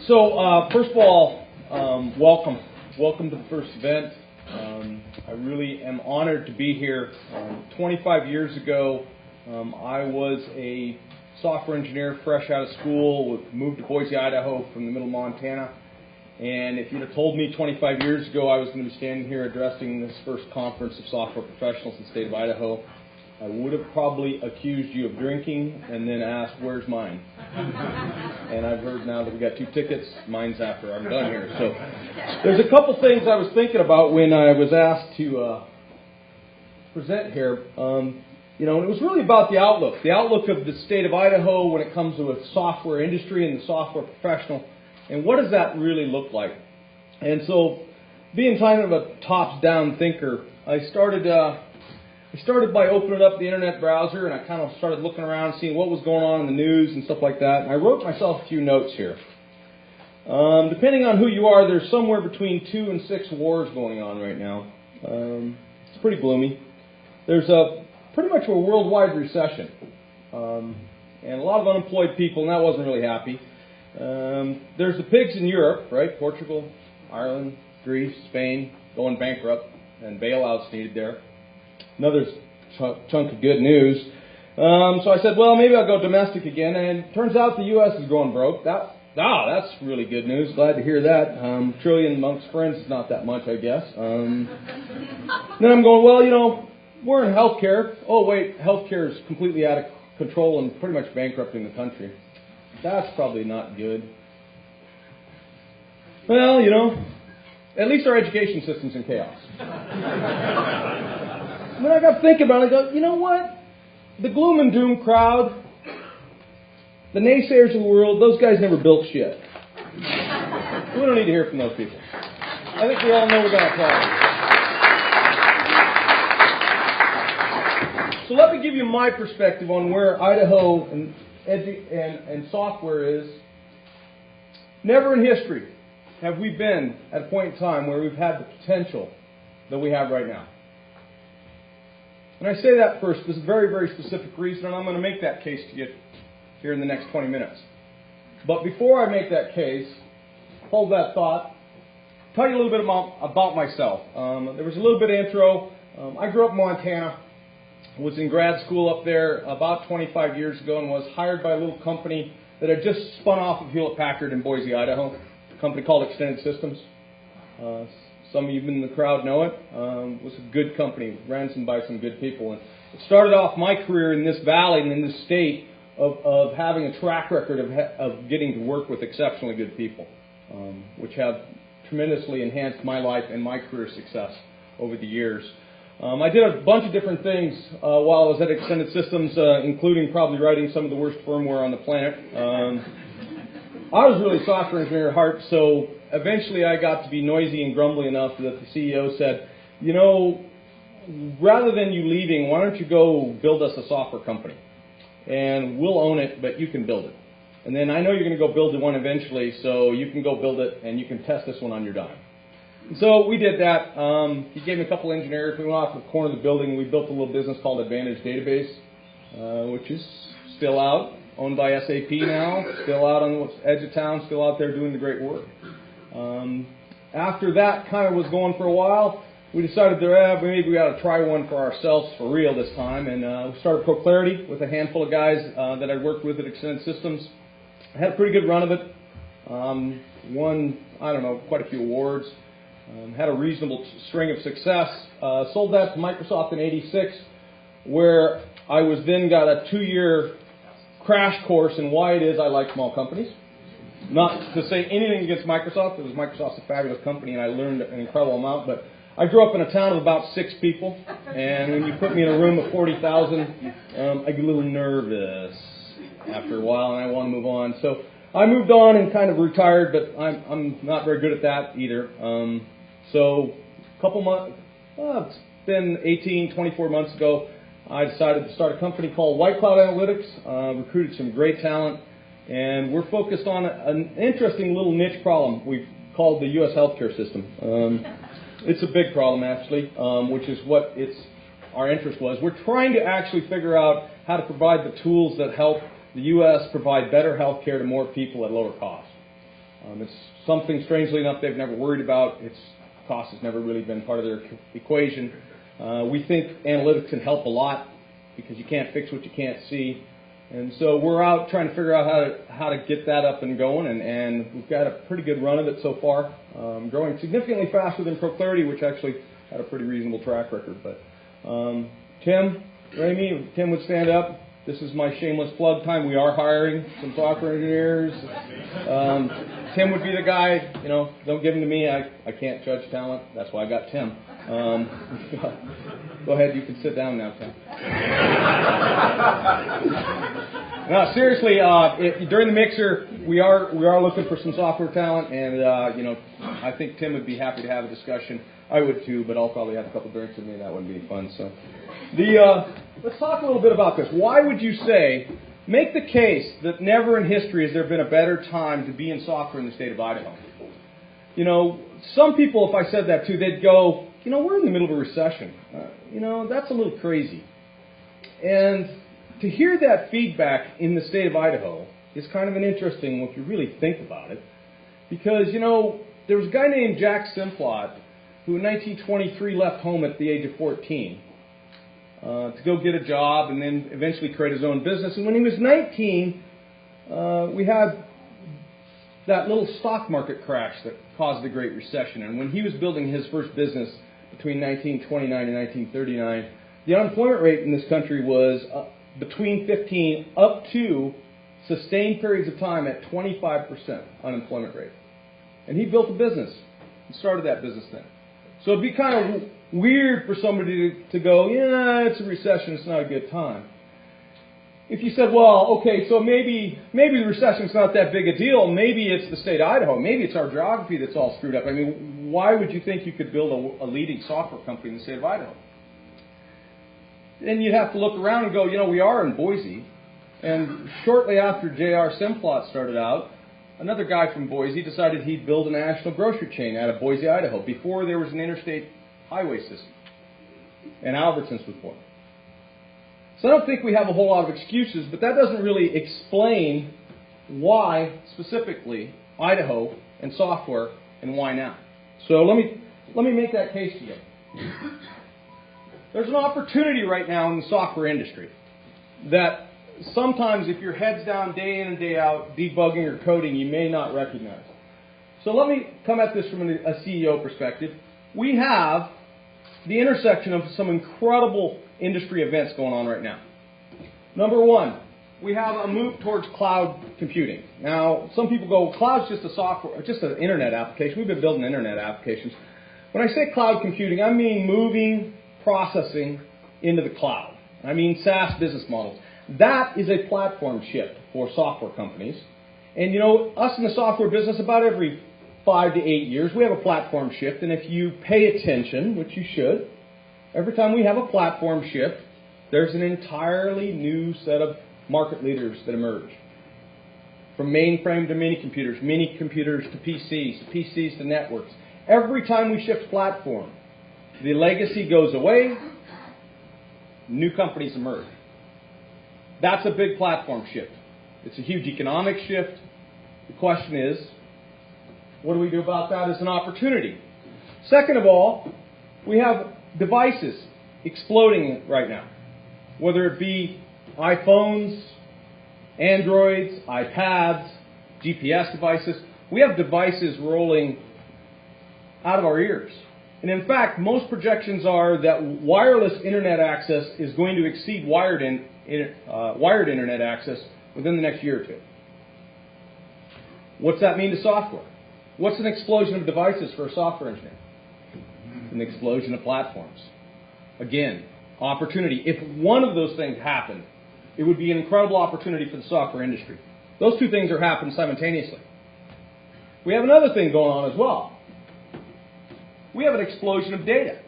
First of all, welcome. Welcome to the first event. I really am honored to be here. 25 years ago, I was a software engineer fresh out of school, moved to Boise, Idaho from the middle of Montana. And if you'd have told me 25 years ago I was going to be standing here addressing this first conference of software professionals in the state of Idaho, I would have probably accused you of drinking and then asked, where's mine? And I've heard now that we got 2 tickets. Mine's after I'm done here. So there's a couple things I was thinking about when I was asked to present here. And it was really about the outlook of the state of Idaho when it comes to a software industry and the software professional. And what does that really look like? And so, being kind of a tops-down thinker, I started by opening up the internet browser, and I kind of started looking around, seeing what was going on in the news and stuff like that. And I wrote myself a few notes here. Depending on who you are, there's somewhere between 2 and 6 wars going on right now. It's pretty gloomy. There's pretty much a worldwide recession, and a lot of unemployed people, and that wasn't really happy. There's the pigs in Europe, right? Portugal, Ireland, Greece, Spain, going bankrupt, and bailouts needed there. Another chunk of good news. So I said, well, maybe I'll go domestic again. And it turns out the U.S. is going broke. That's really good news. Glad to hear that. Trillion amongst friends is not that much, I guess. Then I'm going, well, we're in healthcare. Oh, wait, healthcare is completely out of control and pretty much bankrupting the country. That's probably not good. Well, at least our education system's in chaos. When I got thinking about it, I go, you know what? The gloom and doom crowd, the naysayers of the world, those guys never built shit. We don't need to hear from those people. I think we all know we got a problem. So let me give you my perspective on where Idaho and software is. Never in history have we been at a point in time where we've had the potential that we have right now. And I say that for a very, very specific reason, and I'm going to make that case to you here in the next 20 minutes. But before I make that case, hold that thought, tell you a little bit about myself. There was a little bit of intro. I grew up in Montana, was in grad school up there about 25 years ago, and was hired by a little company that had just spun off of Hewlett-Packard in Boise, Idaho, a company called Extended Systems. Some of you in the crowd know it. It was a good company, ran by some good people. And it started off my career in this valley and in this state of having a track record of getting to work with exceptionally good people, which have tremendously enhanced my life and my career success over the years. I did a bunch of different things while I was at Extended Systems, including probably writing some of the worst firmware on the planet. I was really a software engineer at heart, so eventually I got to be noisy and grumbly enough that the CEO said, rather than you leaving, why don't you go build us a software company? And we'll own it, but you can build it. And then I know you're going to go build one eventually, so you can go build it and you can test this one on your dime. And so we did that. He gave me a couple engineers. We went off to the corner of the building and we built a little business called Advantage Database, which is still out, owned by SAP now, still out on the edge of town, still out there doing the great work. After that kind of was going for a while, we decided that maybe we ought to try one for ourselves for real this time, and we started ProClarity with a handful of guys that I worked with at Extended Systems. I had a pretty good run of it. Won, quite a few awards. Had a reasonable string of success. Sold that to Microsoft in '86, where I was then got a 2-year crash course in why it is I like small companies. Not to say anything against Microsoft. Microsoft's a fabulous company, and I learned an incredible amount. But I grew up in a town of about 6 people, and when you put me in a room of 40,000, I get a little nervous after a while, and I want to move on. So I moved on and kind of retired, but I'm not very good at that either. So a couple months, it's been 24 months ago, I decided to start a company called White Cloud Analytics, recruited some great talent, and we're focused on an interesting little niche problem we've called the U.S. healthcare system. It's a big problem, actually, which is what our interest was. We're trying to actually figure out how to provide the tools that help the U.S. provide better health care to more people at lower cost. It's something, strangely enough, they've never worried about. Its cost has never really been part of their equation. We think analytics can help a lot because you can't fix what you can't see. And so we're out trying to figure out how to get that up and going, and we've got a pretty good run of it so far, growing significantly faster than Proclarity, which actually had a pretty reasonable track record. But Tim, Ramey, Tim would stand up. This is my shameless plug time. We are hiring some software engineers. Tim would be the guy. You know, don't give him to me. I can't judge talent. That's why I got Tim. Go ahead. You can sit down now, Tim. No, seriously. During the mixer, we are looking for some software talent, and you know, I think Tim would be happy to have a discussion. I would too, but I'll probably have a couple drinks with me, and that wouldn't be fun. So, let's talk a little bit about this. Why would you make the case that never in history has there been a better time to be in software in the state of Idaho? You know, some people, if I said that too, they'd go, you know, we're in the middle of a recession. You know, that's a little crazy. And to hear that feedback in the state of Idaho is kind of an interesting, if you really think about it, because, you know, there was a guy named Jack Simplot who in 1923 left home at the age of 14 to go get a job and then eventually create his own business. And when he was 19, we had that little stock market crash that caused the Great Recession. And when he was building his first business between 1929 and 1939, the unemployment rate in this country was between 15 up to sustained periods of time at 25% unemployment rate. And he built a business and started that business then. So it'd be kind of weird for somebody to go, yeah, it's a recession, it's not a good time. If you said, well, okay, so maybe the recession's not that big a deal, maybe it's the state of Idaho, maybe it's our geography that's all screwed up. I mean, why would you think you could build a leading software company in the state of Idaho? Then you'd have to look around and go, you know, we are in Boise. And shortly after J.R. Simplot started out, another guy from Boise decided he'd build a national grocery chain out of Boise, Idaho, before there was an interstate highway system. And Albertsons was born. So I don't think we have a whole lot of excuses, but that doesn't really explain why, specifically, Idaho and software, and why now. So let me make that case to you. There's an opportunity right now in the software industry that sometimes if your head's down day in and day out, debugging or coding, you may not recognize. So let me come at this from a CEO perspective. We have the intersection of some incredible industry events going on right now. Number one, we have a move towards cloud computing. Now, some people go, well, cloud's just a software, just an internet application. We've been building internet applications. When I say cloud computing, I mean moving processing into the cloud. I mean SaaS business models. That is a platform shift for software companies. And you know, us in the software business, about every 5 to 8 years, we have a platform shift. And if you pay attention, which you should, every time we have a platform shift, there's an entirely new set of market leaders that emerge. From mainframe to mini computers to PCs to networks. Every time we shift platform, the legacy goes away, new companies emerge. That's a big platform shift. It's a huge economic shift. The question is, what do we do about that as an opportunity? Second of all, we have devices exploding right now. Whether it be iPhones, Androids, iPads, GPS devices. We have devices rolling out of our ears. And in fact, most projections are that wireless internet access is going to exceed wired internet access within the next year or two. What's that mean to software? What's an explosion of devices for a software engineer? An explosion of platforms. Again, opportunity. If one of those things happened, it would be an incredible opportunity for the software industry. Those two things are happening simultaneously. We have another thing going on as well. We have an explosion of data.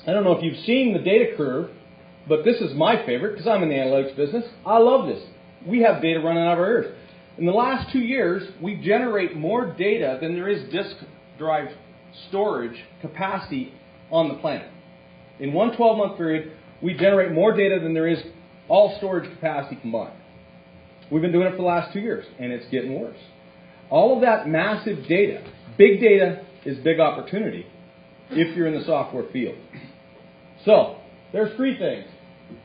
I don't know if you've seen the data curve, but this is my favorite because I'm in the analytics business. I love this. We have data running out of our ears. In the last 2 years, we generate more data than there is disk drive storage capacity on the planet. In one 12-month period, we generate more data than there is all storage capacity combined. We've been doing it for the last 2 years, and it's getting worse. All of that massive data. Big data is big opportunity if you're in the software field. So, there's 3 things.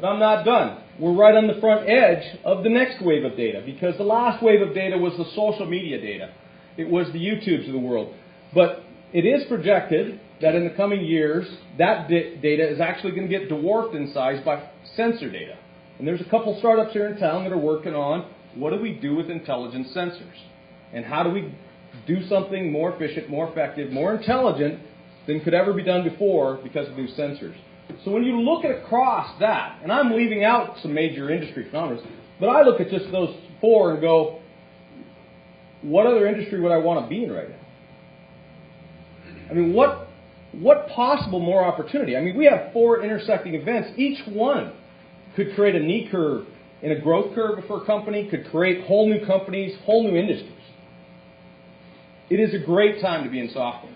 But I'm not done. We're right on the front edge of the next wave of data, because the last wave of data was the social media data. It was the YouTubes of the world. But it is projected that in the coming years, that data is actually going to get dwarfed in size by sensor data. And there's a couple startups here in town that are working on what do we do with intelligent sensors? And how do we do something more efficient, more effective, more intelligent than could ever be done before because of new sensors? So when you look at across that, and I'm leaving out some major industry phenomena, but I look at just those 4 and go, what other industry would I want to be in right now? I mean, what possible more opportunity? I mean, we have 4 intersecting events. Each one could create a knee curve in a growth curve for a company, could create whole new companies, whole new industries. It is a great time to be in software.